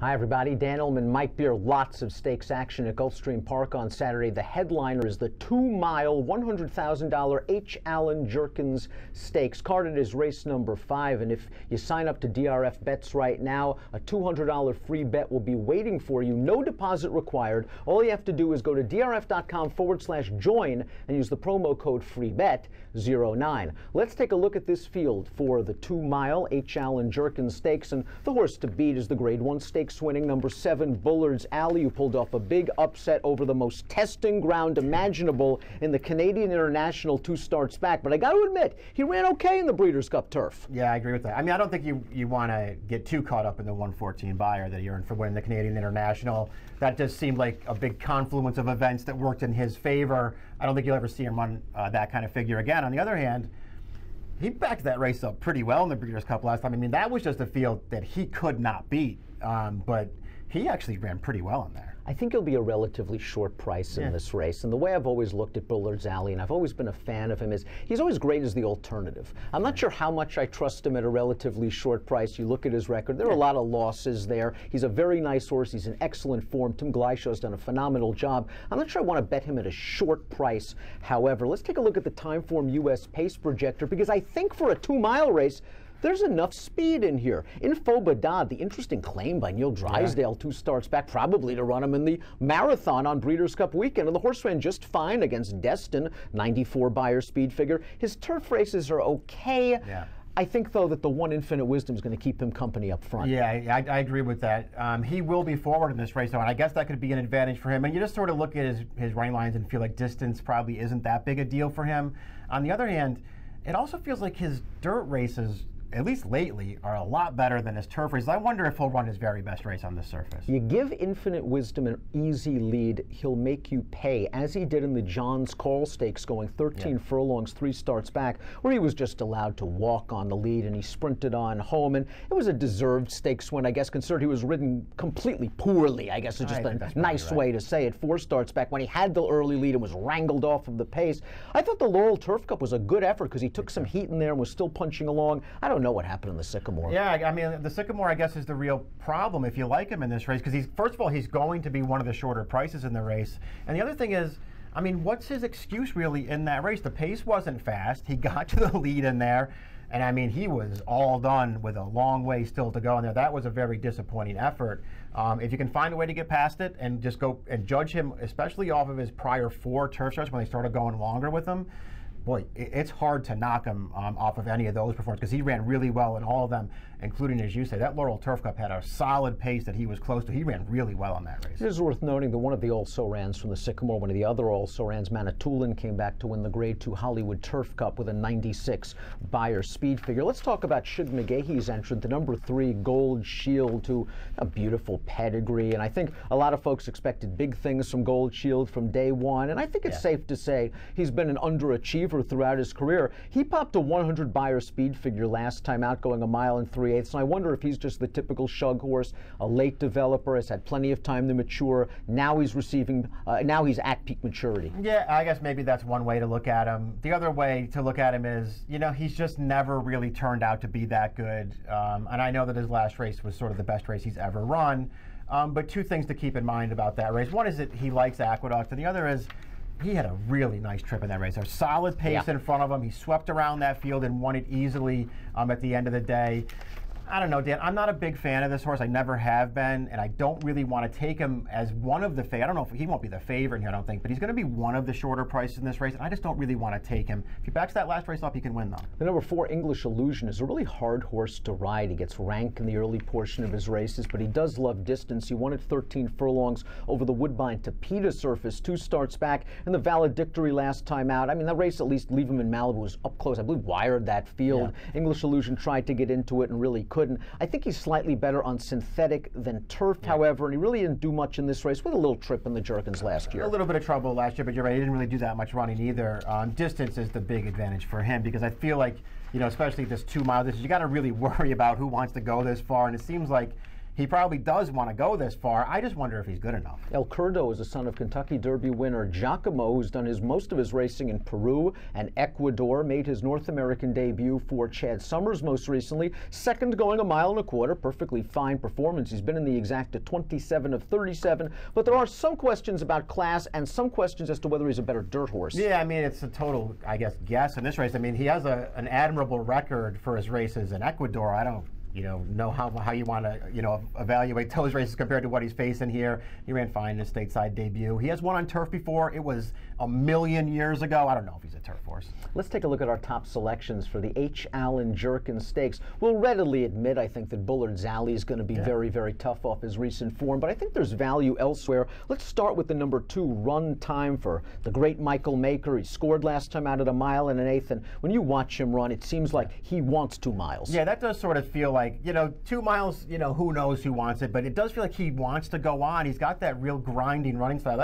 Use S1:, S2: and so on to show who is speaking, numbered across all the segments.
S1: Hi everybody, Dan Illman, Mike Beer. Lots of stakes action at Gulfstream Park on Saturday. The headliner is the 2-mile, $100,000 H. Allen Jerkens Stakes, carded as race number 5. And if you sign up to DRF Bets right now, a $200 free bet will be waiting for you. No deposit required. All you have to do is go to drf.com/join and use the promo code FREEBET09. Let's take a look at this field for the 2-mile H. Allen Jerkens Stakes. And the horse to beat is the Grade 1 Stakes winning number 7 Bullard's Alley, who pulled off a big upset over the most testing ground imaginable in the Canadian International 2 starts back. But I got to admit, he ran okay in the Breeders' Cup turf.
S2: Yeah, I agree with that. I mean, I don't think you want to get too caught up in the 114 buyer that he earned for winning the Canadian International. That just seemed like a big confluence of events that worked in his favor. I don't think you'll ever see him run that kind of figure again. On the other hand, he backed that race up pretty well in the Breeders' Cup last time. I mean, that was just a field that he could not beat, but he actually ran pretty well in there.
S1: I think he'll be a relatively short price in this race. And the way I've always looked at Bullard's Alley, and I've always been a fan of him, is he's always great as the alternative. I'm not sure how much I trust him at a relatively short price. You look at his record, there are a lot of losses there. He's a very nice horse. He's in excellent form. Tim Gleishaw's done a phenomenal job. I'm not sure I want to bet him at a short price. However, let's take a look at the Timeform US pace projector, because I think for a 2-mile race, there's enough speed in here. Info Badad, the interesting claim by Neil Drysdale 2 starts back, probably to run him in the marathon on Breeders' Cup weekend. And the horse ran just fine against Destin, 94 buyer speed figure. His turf races are okay. I think, though, that the One Infinite Wisdom is going to keep him company up front.
S2: Yeah, I agree with that. He will be forward in this race, though, and I guess that could be an advantage for him. And you just sort of look at his running lines and feel like distance probably isn't that big a deal for him. On the other hand, it also feels like his dirt races, at least lately, are a lot better than his turf races. I wonder if he'll run his very best race on this surface.
S1: You give Infinite Wisdom an easy lead, he'll make you pay, as he did in the John's Call Stakes, going 13 furlongs, 3 starts back, where he was just allowed to walk on the lead and he sprinted on home. And it was a deserved stakes win, I guess, considering he was ridden completely poorly, I guess is just a nice way to say it. 4 starts back when he had the early lead and was wrangled off of the pace. I thought the Laurel Turf Cup was a good effort because he took some heat in there and was still punching along. I don't know what happened in the Sycamore.
S2: Yeah, I mean, the Sycamore, I guess, is the real problem if you like him in this race, because first of all, he's going to be one of the shorter prices in the race. And the other thing is, I mean, what's his excuse really in that race? The pace wasn't fast. He got to the lead in there. And I mean, he was all done with a long way still to go in there. That was a very disappointing effort. If you can find a way to get past it and just go and judge him, especially off of his prior 4 turf starts when they started going longer with him, boy, it's hard to knock him off of any of those performances, because he ran really well in all of them, including, as you say, that Laurel Turf Cup had a solid pace that he was close to. He ran really well on that race.
S1: It is worth noting that one of the also-rans from the Sycamore, one of the other also-rans, Manitoulin, came back to win the Grade 2 Hollywood Turf Cup with a 96 buyer speed figure. Let's talk about Shig McGaughey's entrant, the number 3 Gold Shield, to a beautiful pedigree. And I think a lot of folks expected big things from Gold Shield from day one. And I think it's safe to say he's been an underachiever throughout his career. He popped a 100 buyer speed figure last time out, going 1 mile and 3/8. And I wonder if he's just the typical Shug horse, a late developer, has had plenty of time to mature. Now he's now he's at peak maturity.
S2: Yeah, I guess maybe that's one way to look at him. The other way to look at him is, you know, he's just never really turned out to be that good. And I know that his last race was sort of the best race he's ever run. But 2 things to keep in mind about that race. One is that he likes Aqueduct, and the other is he had a really nice trip in that race. A solid pace in front of him. He swept around that field and won it easily at the end of the day. I don't know, Dan. I'm not a big fan of this horse. I never have been, and I don't really want to take him as one of the I don't know if he won't be the favorite here, I don't think, but he's going to be one of the shorter prices in this race, and I just don't really want to take him. If he backs that last race up, he can win, though.
S1: The number 4 English Illusion is a really hard horse to ride. He gets rank in the early portion of his races, but he does love distance. He won at 13 furlongs over the Woodbine Tapeta surface, 2 starts back, and the valedictory last time out. I mean, that race, at least Leave Him in Malibu, was up close. I believe wired that field. English Illusion tried to get into it and really couldn't. I think he's slightly better on synthetic than turf, however, and he really didn't do much in this race, with a little trip in the Jerkens last year.
S2: A little bit of trouble last year, but you're right, he didn't really do that much running either. Distance is the big advantage for him, because I feel like, you know, especially this 2-mile distance, you got to really worry about who wants to go this far, and it seems like he probably does want to go this far. I just wonder if he's good enough.
S1: El Curdo is a son of Kentucky Derby winner Giacomo, who's done most of his racing in Peru and Ecuador, made his North American debut for Chad Summers most recently, second going 1.25 miles, perfectly fine performance. He's been in the exacta 27 of 37, but there are some questions about class and some questions as to whether he's a better dirt horse.
S2: Yeah, I mean, it's a total, I guess, guess in this race. I mean, he has an admirable record for his races in Ecuador. I don't know how you want to, evaluate those races compared to what he's facing here. He ran fine in his stateside debut. He has won on turf before. It was 1,000,000 years ago. I don't know if he's a turf horse.
S1: Let's take a look at our top selections for the H. Allen Jerkens Stakes. We'll readily admit, I think, that Bullard's Alley is going to be very, very tough off his recent form, but I think there's value elsewhere. Let's start with the number 2 run time for the great Michael Maker. He scored last time out at 1 1/8 miles, and when you watch him run, it seems like he wants 2 miles.
S2: Yeah, that does sort of feel like, 2 miles, who knows who wants it, but it does feel like he wants to go on. He's got that real grinding running style.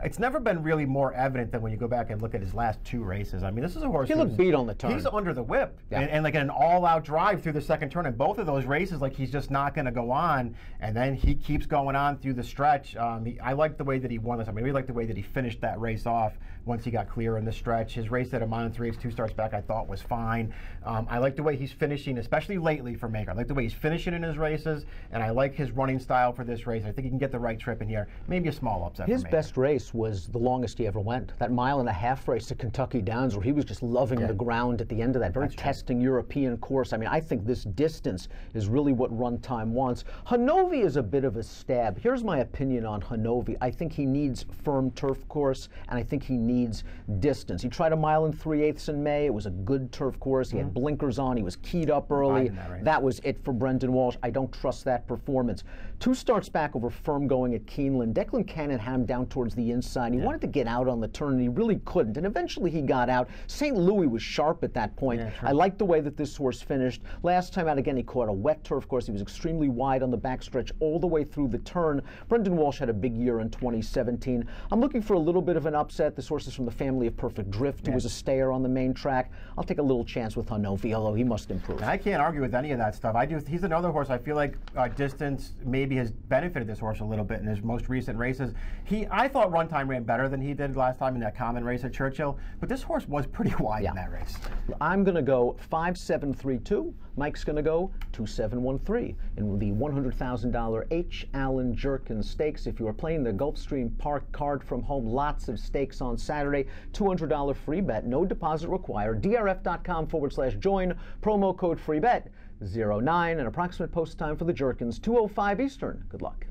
S2: It's never been really more evident than when you go back and look at his last 2 races. I mean, this is a horse.
S1: He looked beat on the turn.
S2: He's under the whip, and like an all-out drive through the second turn. And both of those races, like he's just not going to go on, and then he keeps going on through the stretch. I like the way that he won this. I really like the way that he finished that race off once he got clear in the stretch. His race at 1 mile and 3/8, 2 starts back, I thought was fine. I like the way he's finishing, especially lately for Maker. I like the way he's finishing in his races, and I like his running style for this race. I think he can get the right trip in here. Maybe a small upset.
S1: His
S2: for Maker.
S1: best race was the longest he ever went. That 1.5 mile race to Kentucky Downs, where he was just loving the ground at the end of that. Very testing European course. I mean, I think this distance is really what run time wants. Hanovi is a bit of a stab. Here's my opinion on Hanovi. I think he needs firm turf course, and I think he needs distance. He tried 1 mile and 3/8 in May. It was a good turf course. He had blinkers on. He was keyed up early. That was it for Brendan Walsh. I don't trust that performance. 2 starts back over firm going at Keeneland. Declan Cannon had him down towards the inside. He wanted to get out on the turn, and he really couldn't. And eventually he got out. St. Louis was sharp at that point. I like the way that this horse finished. Last time out, again, he caught a wet turf course. He was extremely wide on the backstretch all the way through the turn. Brendan Walsh had a big year in 2017. I'm looking for a little bit of an upset. This horse is from the family of Perfect Drift, who was a stayer on the main track. I'll take a little chance with Hanovi, although he must improve.
S2: I can't argue with any of that stuff. He's another horse. I feel like distance maybe has benefited this horse a little bit in his most recent races. I thought run time ran better than he did last time in that common race at Churchill, but this horse was pretty wide in that race.
S1: I'm going to go 5-7-3-2. Mike's going to go 2-7-1-3 in the $100,000 H. Allen Jerkens Stakes. If you are playing the Gulfstream Park card from home, lots of stakes on Saturday. $200 free bet, no deposit required. DRF.com/join, promo code free bet 09, and approximate post time for the Jerkens 2:05 Eastern. Good luck.